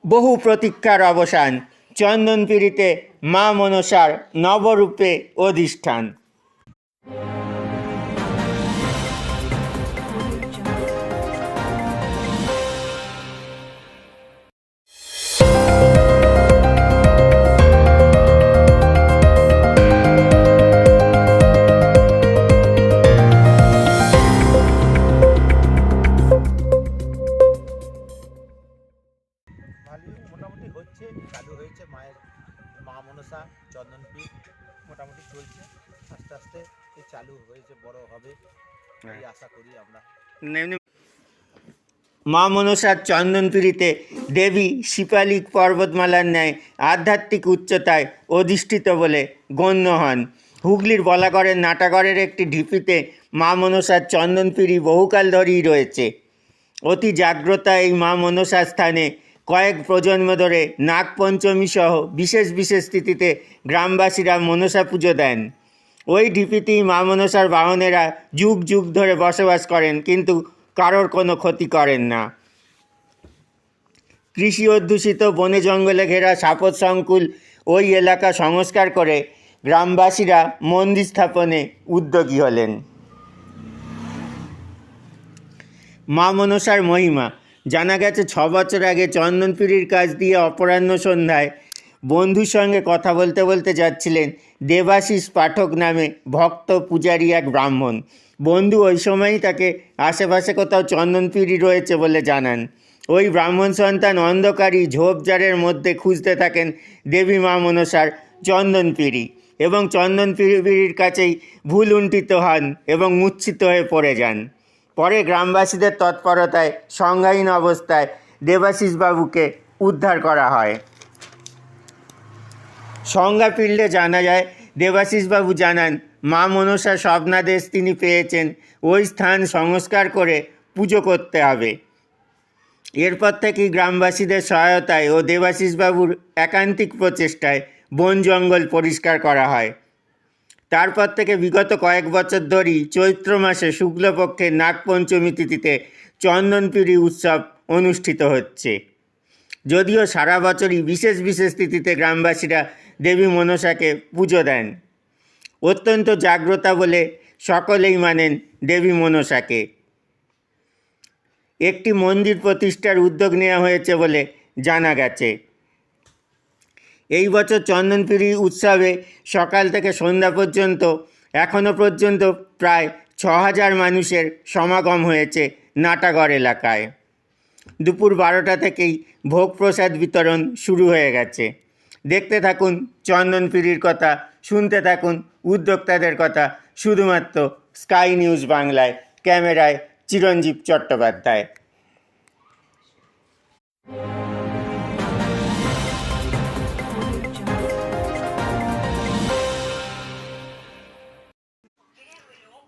বহু প্রতীক্ষার অবসান, চন্দনপিড়িতে মা মনসার নবরূপে অধিষ্ঠান। ভালোই মোটামুটি হচ্ছে, চালু হয়েছে মায়ের মা মনসা চন্দনপীঠ মোটামুটি চলছে, আস্তে আস্তে এই চালু হয়েছে, বড় হবে এই আশা করি আমরা। মা মনসার চন্দনপিড়িতে দেবী শিপালিক পর্বতমালার ন্যায় আধ্যাত্মিক উচ্চতায় অধিষ্ঠিত বলে গণ্য হন। হুগলির বলাগড়ের নাটাগড়ের একটি ঢিপিতে মা মনসার চন্দনপিড়ি বহুকাল ধরেই রয়েছে। অতি জাগ্রতা এই মা মনসা স্থানে কয়েক প্রজন্ম ধরে নাগপঞ্চমী সহ বিশেষ বিশেষ তিথিতে গ্রামবাসীরা মনসা পুজো দেন। ওই ঢিপিতেই মা মনসার বাহনেরা যুগ যুগ ধরে বসবাস করেন, কিন্তু কারোর কোনো ক্ষতি করেন না। কৃষি অধ্যুষিত বনে জঙ্গলে ঘেরা সাপত সংকুল ওই এলাকা সংস্কার করে গ্রামবাসীরা মন্দির স্থাপনে উদ্যোগী হলেন। মা মনসার মহিমা জানা গেছে, 6 বছর আগে চন্দনপিড়ির কাছ দিয়ে অপরাহ্ন সন্ধ্যায় বন্ধুর সঙ্গে কথা বলতে বলতে যাচ্ছিলেন দেবাশিস পাঠক নামে ভক্ত পূজারী এক ব্রাহ্মণ। বন্ধু ওই সময়ই তাকে আশেপাশে কোথাও চন্দনপিড়ি রয়েছে বলে জানান। ওই ব্রাহ্মণ সন্তান অন্ধকারী ঝোপঝাড়ের মধ্যে খুঁজতে থাকেন দেবী মা মনসার চন্দনপিড়ি এবং চন্দনপিড়ির কাছেই ভুল উন্টিত হন এবং মূর্ছিত হয়ে পড়ে যান। পরে গ্রামবাসীদের তৎপরতায় সংজ্ঞাহীন অবস্থায় দেবাশিসবাবুকে উদ্ধার করা হয়। সংজ্ঞা ফিরলে জানা যায়, দেবাশিসবাবু জানান মা মনসার স্বপ্নাদেশ তিনি পেয়েছেন ওই স্থান সংস্কার করে পুজো করতে হবে। এরপর থেকেই গ্রামবাসীদের সহায়তায় ও দেবাশিসবাবুর একান্তিক প্রচেষ্টায় বন জঙ্গল পরিষ্কার করা হয়। তারপর থেকে বিগত কয়েক বছর ধরেই চৈত্র মাসে শুক্লপক্ষের নাগপঞ্চমী তিথিতে চন্দনপিড়ি উৎসব অনুষ্ঠিত হচ্ছে। যদিও সারা বছরই বিশেষ বিশেষ তিথিতে গ্রামবাসীরা দেবী মনসাকে পুজো দেন। অত্যন্ত জাগ্রতা বলে সকলেই মানেন দেবী মনসাকে। একটি মন্দির প্রতিষ্ঠার উদ্যোগ নেওয়া হয়েছে বলে জানা গেছে। এই বছর চন্দনপিড়ি উৎসবে সকাল থেকে সন্ধ্যা পর্যন্ত এখনও পর্যন্ত প্রায় 6000 মানুষের সমাগম হয়েছে নাটাগড় এলাকায়। দুপুর 12টা থেকেই ভোগ প্রসাদ বিতরণ শুরু হয়ে গেছে। দেখতে থাকুন চন্দনপিড়ির কথা, শুনতে থাকুন উদ্যোক্তাদের কথা, শুধুমাত্র স্কাই নিউজ বাংলায়। ক্যামেরায় চিরঞ্জীব চট্টোপাধ্যায়।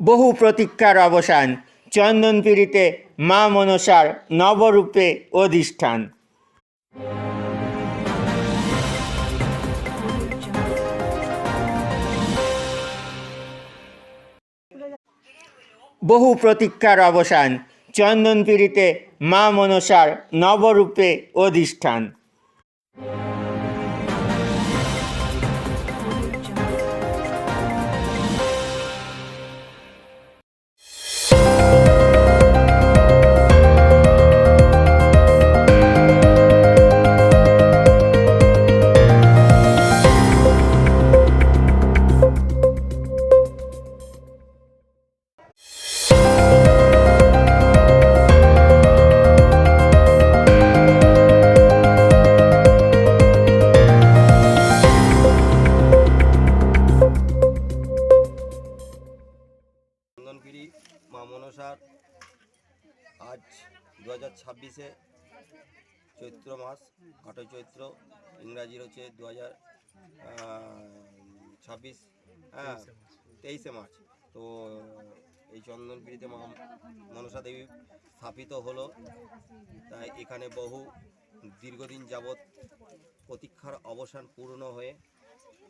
বহু প্রতীক্ষার অবসান, চন্দনপিড়িতে মা মনসার নবরূপে অধিষ্ঠান। বহু প্রতীক্ষার অবসান, চন্দনপিড়িতে মা মনসার নবরূপে অধিষ্ঠান। চন্দনপিড়ি মা মনসার আজ 2026-এ চৈত্র মাস, 8 চৈত্র, ইংরাজির হচ্ছে 2026, হ্যাঁ 23শে মার্চ। তো এই চন্দনপিড়িতে মা মনসা দেবী স্থাপিত হলো। তাই এখানে বহু দীর্ঘদিন যাবৎ প্রতীক্ষার অবসান পূর্ণ হয়ে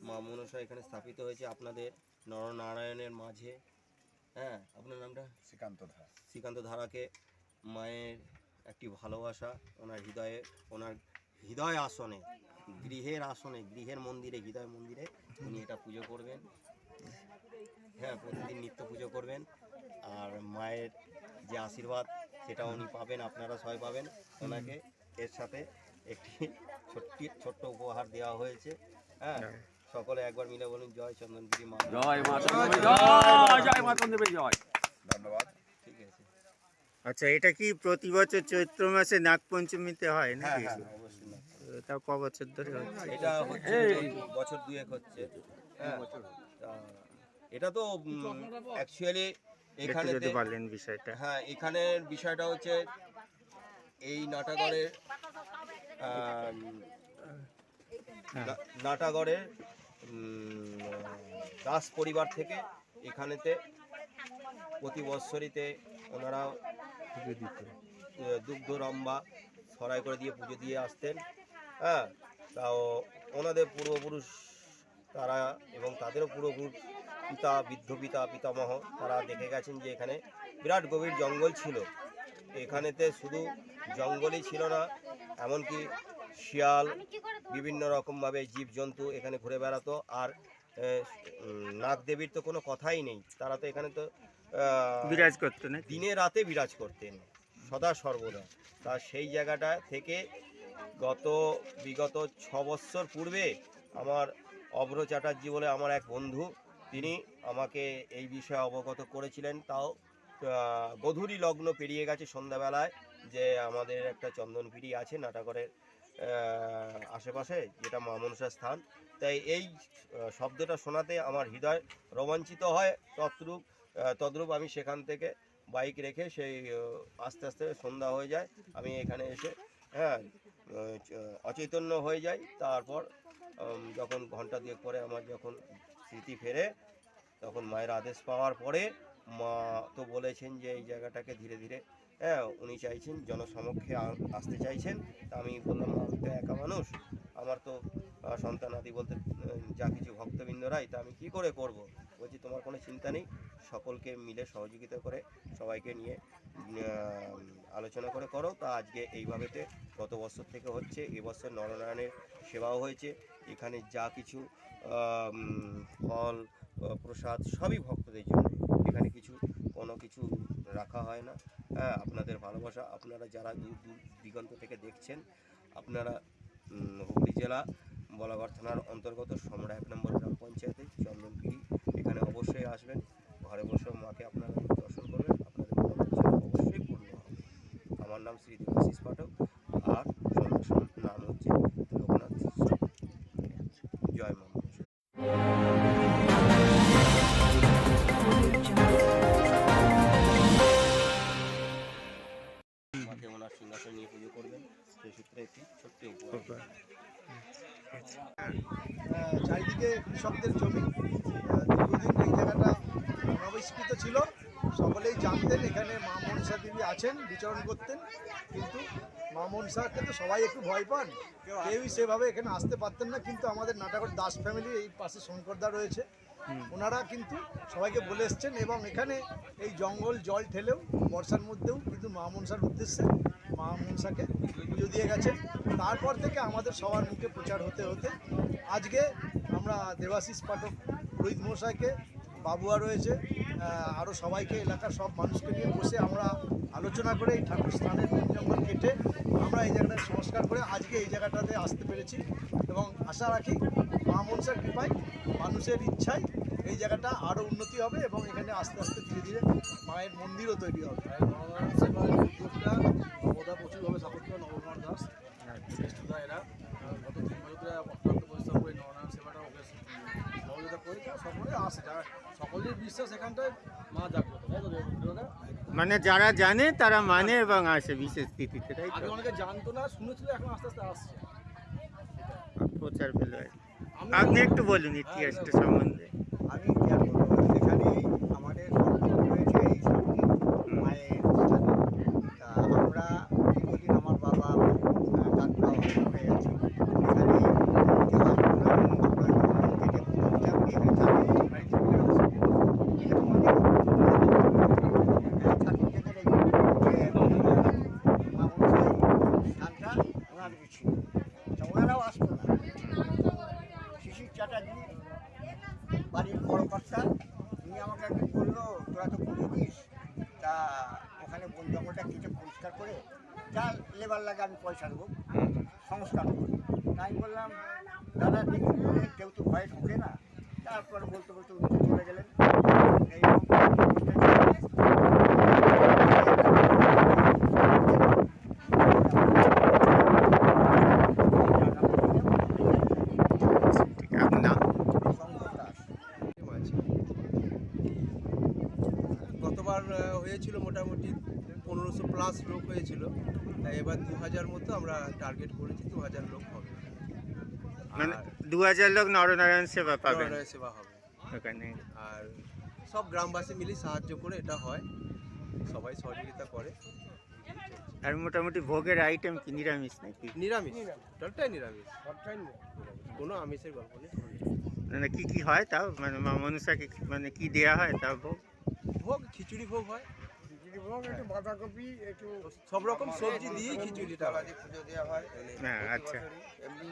মা মনসা এখানে স্থাপিত হয়েছে আপনাদের নরনারায়ণের মাঝে। হ্যাঁ, আপনার নামটা? শ্রীকান্ত ধারাকে মায়ের একটি ভালোবাসা ওনার হৃদয়ে, ওনার হৃদয় আসনে, গৃহের আসনে, গৃহের মন্দিরে, হৃদয় মন্দিরে উনি এটা পুজো করবেন। হ্যাঁ, প্রতিদিন নিত্য পুজো করবেন। আর মায়ের যে আশীর্বাদ সেটা উনি পাবেন, আপনারা সবাই পাবেন। ওনাকে এর সাথে একটি ছোট্ট উপহার দেওয়া হয়েছে। হ্যাঁ, সকলে একবার মিলে বলুন জয় চন্দনগিরি মা। জয় মা চন্দ্রদেবী জয়, জয় মা চন্দ্রদেবী জয়। ধন্যবাদ। ঠিক আছে। আচ্ছা, এটা কি প্রতি বছর চৈত্র মাসে নাগপঞ্চমীতে হয় হ্যাঁ নাকি? হ্যাঁ, অবশ্যই না। তাও ক বছর ধরে হচ্ছে? এটা হচ্ছে বছর দুয়েক হচ্ছে। হ্যাঁ, তা এটা তো অ্যাকচুয়ালি একটু এখানে যদি বলেন বিষয়টা। হ্যাঁ, এখানের বিষয়টা হচ্ছে এই নাটাগড়ের নাটাগড়ের দাস পরিবার থেকে এখানেতে প্রতি বৎসরিতে ওনারা দুগ্ধ রম্বা ছড়াই করে দিয়ে পুজো দিয়ে আসতেন। হ্যাঁ, তাও ওনাদের পূর্বপুরুষ তারা এবং তাদেরও পূর্বপুরুষ পিতা, বৃদ্ধ পিতা, পিতামহ তারা দেখে গেছেন যে এখানে বিরাট গভীর জঙ্গল ছিল। এখানেতে শুধু জঙ্গলই ছিল না, এমনকি শিয়াল, বিভিন্ন রকমভাবে জীবজন্তু এখানে ঘুরে বেড়াতো। আর নাগদেবীর তো কোনো কথাই নেই, তারা তো এখানে তো বিরাজ করতো না? দিনে রাতে বিরাজ করতেন সদা সর্বদা। তা সেই জায়গাটা থেকে বিগত 6 বৎসর পূর্বে আমার অভ্র চ্যাটার্জি বলে আমার এক বন্ধু, তিনি আমাকে এই বিষয়ে অবগত করেছিলেন। তাও গধূলি লগ্ন পেরিয়ে গেছে সন্ধ্যাবেলায়, যে আমাদের একটা চন্দনপিড়ি আছে নাটাগড়ের আশেপাশে, যেটা মা মনসার স্থান। তাই এই শব্দটা শোনাতে আমার হৃদয় রোমাঞ্চিত হয়। তদ্রূপ আমি সেখান থেকে বাইক রেখে সেই আস্তে আস্তে সন্ধ্যা হয়ে যায়, আমি এখানে এসে হ্যাঁ অচৈতন্য হয়ে যাই। তারপর যখন ঘন্টা দুয়েক পরে আমার যখন স্মৃতি ফেরে, তখন মায়ের আদেশ পাওয়ার পরে মা তো বলেছেন যে এই জায়গাটাকে ধীরে ধীরে হ্যাঁ উনি চাইছেন জনসমক্ষে আসতে চাইছেন। তা আমি বললাম আমি তো একা মানুষ, আমার তো সন্তানাদি বলতে যা কিছু ভক্তবৃন্দরাই, তা আমি কি করে করব। বলছি তোমার কোনো চিন্তা নেই, সকলকে মিলে সহযোগিতা করে সবাইকে নিয়ে আলোচনা করে করো। তা আজকে এইভাবেতে গত বছর থেকে হচ্ছে, এবছর নরনারায়ণের সেবাও হয়েছে। এখানে যা কিছু ফল প্রসাদ সবই ভক্তদের জন্য, এখানে কোনো কিছু রাখা হয় না। হ্যাঁ, আপনাদের ভালোবাসা, আপনারা যারা দূর দূর দিগন্ত থেকে দেখছেন, আপনারা হুগলি জেলা বলাগড় থানার অন্তর্গত সমরা 1 নম্বর গ্রাম পঞ্চায়েতে চন্দনপিড়ি, এখানে অবশ্যই আসবেন। ঘরে বসেও মাকে আপনারা দর্শন করবেন, আপনাদের মনোবাঞ্ছা অবশ্যই পূর্ণ হবে। আমার নাম শ্রী দেবাশিস পাঠক, আর সন্ন্যাসীর নাম হচ্ছে লোকনাথ। জয় মা মনসা। মাকে ওনার সিংহাসন নিয়ে পুজো করবেন, সেই সূত্রে একটি ছোট্ট উপহার। চারিদিকে কৃষকদের জমি, দীর্ঘদিন এই জায়গাটা অনাবিষ্কৃত ছিল। সকলেই জানতেন এখানে মা মনসা দেবী আছেন, বিচরণ করতেন। কিন্তু মা মনসাকে তো সবাই একটু ভয় পান, কেউই সেভাবে এখানে আসতে পারতেন না। কিন্তু আমাদের নাটাগড় দাস ফ্যামিলি, এই পাশে শঙ্করদা রয়েছে, ওনারা কিন্তু সবাইকে বলে এসছেন। এবং এখানে এই জঙ্গল জল ঠেলেও বর্ষার মধ্যেও কিন্তু মা মনসার উদ্দেশ্যে মা মনসাকে পুজো দিয়ে গেছেন। তারপর থেকে আমাদের সবার মুখে প্রচার হতে হতে আজকে আমরা দেবাশিস পাঠক, রোহিত মশাইকে, বাবুয়া রয়েছে, আরও সবাইকে, এলাকার সব মানুষকে নিয়ে বসে আমরা আলোচনা করে এই ঠাকুর স্থানের বন জঙ্গল কেটে আমরা এই জায়গাটা সংস্কার করে আজকে এই জায়গাটাতে আসতে পেরেছি। এবং আশা রাখি মা মনসার কৃপায়, মানুষের ইচ্ছায় এই জায়গাটা আরও উন্নতি হবে এবং এখানে আস্তে আস্তে ধীরে ধীরে মায়ের মন্দিরও তৈরি হবে। নরনারায়ণ সেবার উদ্যোগটা নবদা প্রচুরভাবে সাপোর্ট করে, নবকুমার দাস জ্যেষ্ঠদা, এরা গত 3 বছর ধরে অত্যন্ত পরিশ্রম করে নরনারায়ণ সেবাটা ওকে সহযোগিতা করে। সকলে আসে, যারা সকলের বিশ্বাস এখানটায় মা জাগ্রত, তাই তো দাদা? মানে যারা জানে তারা মানে এবং আসে বিশেষ তিথিতে, তাই আগে তো? অনেকে জানতো না, শুনেছিল, এখন আস্তে আস্তে আসছে। প্রচার পেল আর কি। আপনি একটু বলুন ইতিহাসটা সম্বন্ধে। আমি কি আর বলবো, এখানে আমাদের রয়েছে এই সবটি মায়ের স্থানে। তা আমরা দীর্ঘদিন, আমার বাবা কাকড়া হয়ে আছে এখানে ইতিহাস স্থানটা ওনার ছিল। যা লেবার লাগে আমি পয়সা দেবো, সংস্কার করবো। তাই বললাম দাদা দেখি কেউ তো ভয়ে ঢুকে না। তারপরে বলতে বলতে উনি তো চলে গেলেন। ঠিক আপনার নাম? শঙ্কর দাস। গতবার হয়েছিল মোটামুটি 1500 প্লাস লোক হয়েছিল, তাই এবার 2000 মতো আমরা টার্গেট করেছি, 2000 লোক হবে। মানে আর 2000 লোক নরনারায়ণ সেবা পাবেন নরনারায়ণ সেবা হবে। ওখানে। আর সব গ্রামবাসী মিলে সাহায্য করে এটা হয়, সবাই সহযোগিতা করে। আর মোটামুটি ভোগের আইটেম কি নিরামিষ নাকি? নিরামিষ, টোটালটাই নিরামিষ, কোনো আমিষের গল্প নেই। মানে কি কি হয় তাও, মানে মা মনসাকে মানে কি দেয়া হয় তাও ভোগ? ভোগ খিচুড়ি ভোগ হয়, একটু বাঁধাকপি, একটু সব রকম সবজি দিয়ে খিচুড়িটা হয়। পুজো দেওয়া হয়। হ্যাঁ, আচ্ছা। এমনি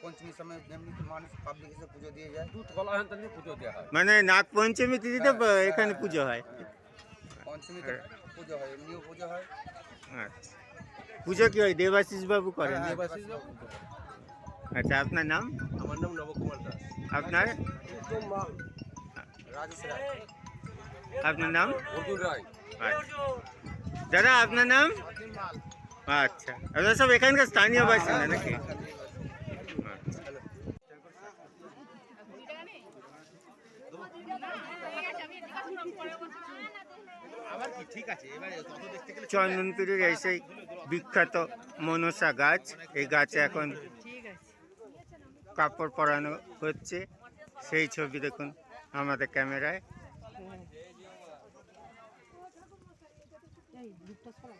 পঞ্চমীর সময় এমনি মানুষ পাবলিক এসে পুজো দিয়ে যায়। দুধ কলা হেন তেন পুজো দেওয়া হয়। মানে নাগ পঞ্চমী তিথিতে এখানে পুজো হয়। পঞ্চমীতে পুজো হয়, এমনিও পুজো হয়। আচ্ছা, পুজো কি হয় দেবাশিস বাবু করেন? দেবাশিস বাবু। আচ্ছা, আপনার নাম? আমার নাম নবকুমার দাস। আপনার? রাজেশ রায়। আপনার নাম? অর্জুন রায়। আচ্ছা। দাদা আপনার নাম? আচ্ছা, আপনারা সব এখানকার স্থানীয় বাসিন্দা নাকি? আচ্ছা। চন্দনপুরের এই সেই বিখ্যাত মনসা গাছ, এই গাছে এখন কাপড় পরানো হচ্ছে, সেই ছবি দেখুন আমাদের ক্যামেরায়। এই দুধটা ছড়া